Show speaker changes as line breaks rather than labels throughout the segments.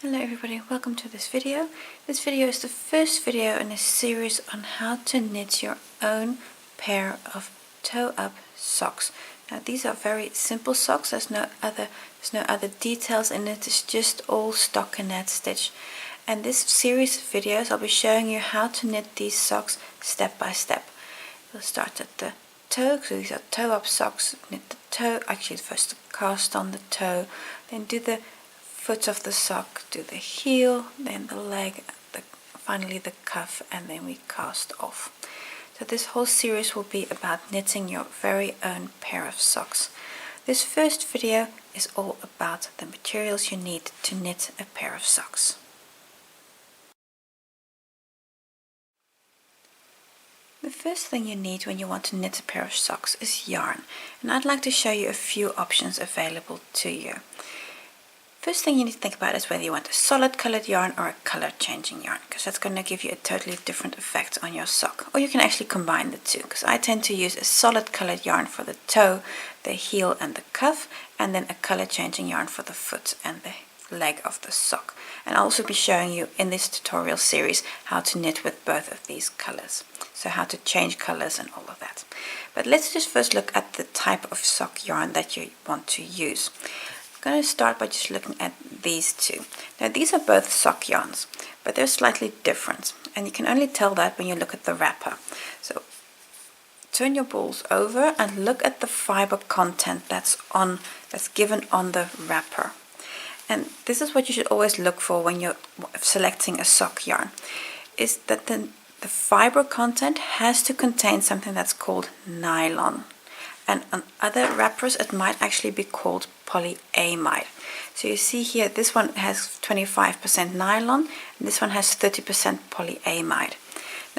Hello everybody, welcome to this video. This video is the first video in a series on how to knit your own pair of toe-up socks. Now these are very simple socks, there's no other details in it, it's just all stockinette stitch. And this series of videos I'll be showing you how to knit these socks step by step. We'll start at the toe, so these are toe-up socks. Knit the toe, actually first cast on the toe, then do the foot of the sock, do the heel, then the leg, finally the cuff, and then we cast off. So this whole series will be about knitting your very own pair of socks. This first video is all about the materials you need to knit a pair of socks. The first thing you need when you want to knit a pair of socks is yarn, and I'd like to show you a few options available to you. First thing you need to think about is whether you want a solid colored yarn or a color changing yarn, because that's going to give you a totally different effect on your sock. Or you can actually combine the two, because I tend to use a solid colored yarn for the toe, the heel and the cuff, and then a color changing yarn for the foot and the leg of the sock. And I'll also be showing you in this tutorial series how to knit with both of these colors. So how to change colors and all of that. But let's just first look at the type of sock yarn that you want to use. I'm going to start by just looking at these two. Now these are both sock yarns, but they're slightly different, and you can only tell that when you look at the wrapper. So turn your balls over and look at the fiber content that's given on the wrapper. And this is what you should always look for when you're selecting a sock yarn, is that the fiber content has to contain something that's called nylon. And on other wrappers it might actually be called polyamide. So you see here this one has 25% nylon and this one has 30% polyamide.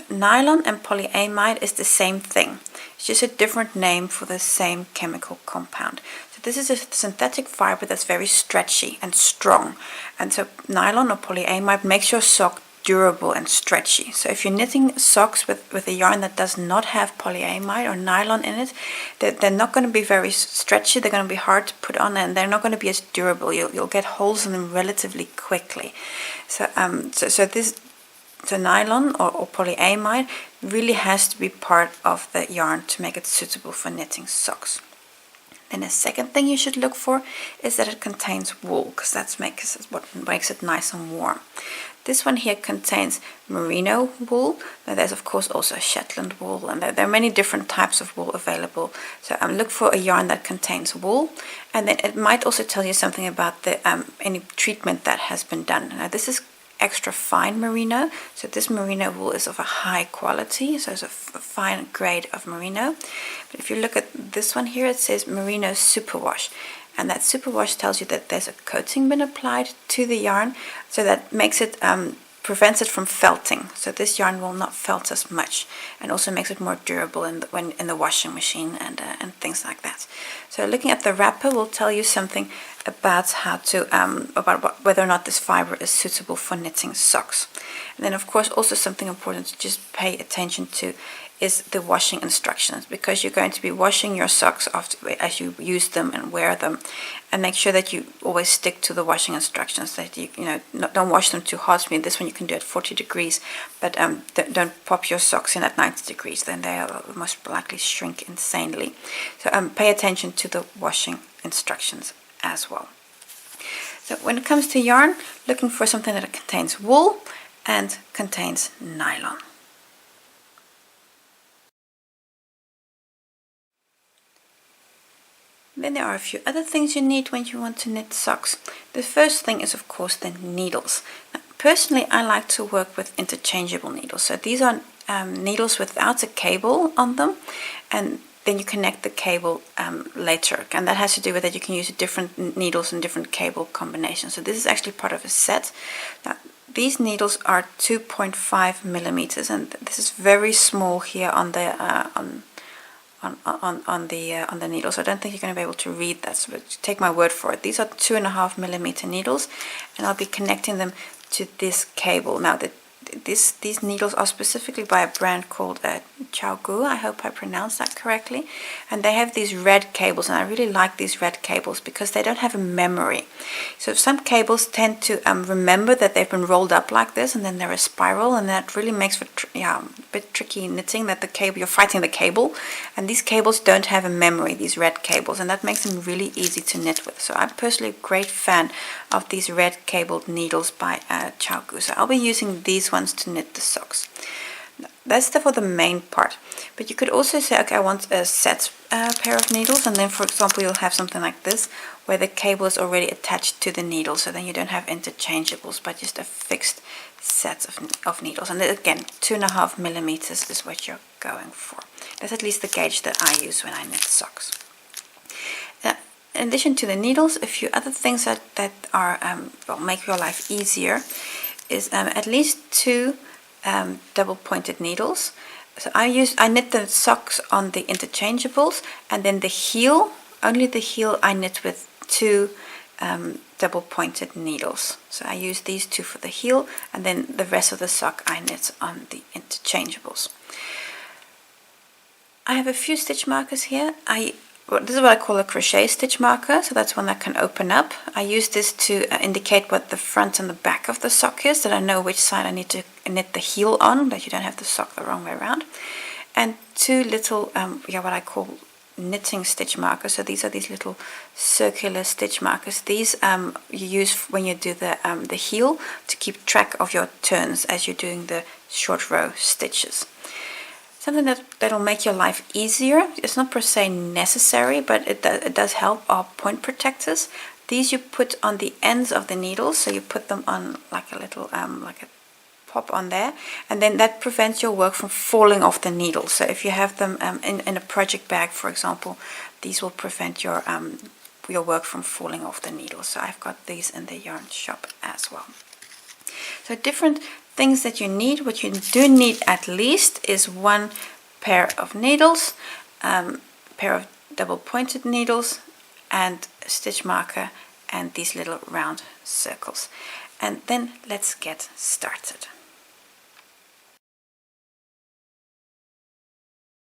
Nylon and polyamide is the same thing. It's just a different name for the same chemical compound. So this is a synthetic fiber that's very stretchy and strong. And so nylon or polyamide makes your sock durable and stretchy. So if you're knitting socks with a yarn that does not have polyamide or nylon in it, they're not going to be very stretchy, they're going to be hard to put on, and they're not going to be as durable. You'll get holes in them relatively quickly. So nylon or polyamide really has to be part of the yarn to make it suitable for knitting socks. Then the second thing you should look for is that it contains wool, because that's what makes it nice and warm. This one here contains merino wool. Now there's of course also Shetland wool, and there are many different types of wool available. So look for a yarn that contains wool, and then it might also tell you something about the any treatment that has been done. Now this is extra fine merino, so this merino wool is of a high quality, so it's a fine grade of merino. But if you look at this one here, it says merino superwash, and that superwash tells you that there's a coating been applied to the yarn, so that makes it prevents it from felting. So this yarn will not felt as much, and also makes it more durable when in the washing machine and things like that. So looking at the wrapper will tell you something about how to about whether or not this fiber is suitable for knitting socks. And then of course also something important to just pay attention to is the washing instructions, because you're going to be washing your socks after as you use them and wear them, and make sure that you always stick to the washing instructions, that you don't wash them too hot. I mean, this one you can do at 40 degrees, but don't pop your socks in at 90 degrees, then they will most likely shrink insanely. So pay attention to the washing instructions as well. So when it comes to yarn, looking for something that contains wool and contains nylon. Then there are a few other things you need when you want to knit socks. The first thing is of course the needles. Now, personally I like to work with interchangeable needles. So these are needles without a cable on them, and then you connect the cable later, and that has to do with that you can use different needles and different cable combinations. So this is actually part of a set. Now, these needles are 2.5 millimeters, and this is very small here on the on the needle, so I don't think you're going to be able to read that, so take my word for it. These are 2.5 millimeter needles, and I'll be connecting them to this cable. Now these needles are specifically by a brand called ChiaoGoo. I hope I pronounced that correctly. And they have these red cables, and I really like these red cables because they don't have a memory. So some cables tend to remember that they've been rolled up like this, and then they're a spiral, and that really makes for a bit tricky knitting. That the cable, you're fighting the cable, and these cables don't have a memory, these red cables, and that makes them really easy to knit with. So I'm personally a great fan of these red cabled needles by ChiaoGoo. So I'll be using these ones to knit the socks. That's for the main part, but you could also say, okay, I want a set pair of needles, and then for example you'll have something like this where the cable is already attached to the needle, so then you don't have interchangeables but just a fixed set of needles. And then again, 2.5 millimeters is what you're going for. That's at least the gauge that I use when I knit socks. In addition to the needles, a few other things that are will make your life easier is at least 2 double-pointed needles. So I knit the socks on the interchangeables, and then the heel, only the heel, I knit with 2 double-pointed needles. So I use these 2 for the heel, and then the rest of the sock I knit on the interchangeables. I have a few stitch markers here. This is what I call a crochet stitch marker, so that's one that can open up. I use this to indicate what the front and the back of the sock is, that I know which side I need to knit the heel on, that you don't have the sock the wrong way around. And 2 little, what I call knitting stitch markers. So these are these little circular stitch markers. These you use when you do the heel to keep track of your turns as you're doing the short row stitches. Something that'll make your life easier. It's not per se necessary, but it does help, are point protectors. These you put on the ends of the needles, so you put them on like a little like a pop on there, and then that prevents your work from falling off the needle. So if you have them in a project bag, for example, these will prevent your work from falling off the needle. So I've got these in the yarn shop as well. So different things that you need. What you do need at least is 1 pair of needles, pair of double-pointed needles, and a stitch marker, and these little round circles. And then let's get started.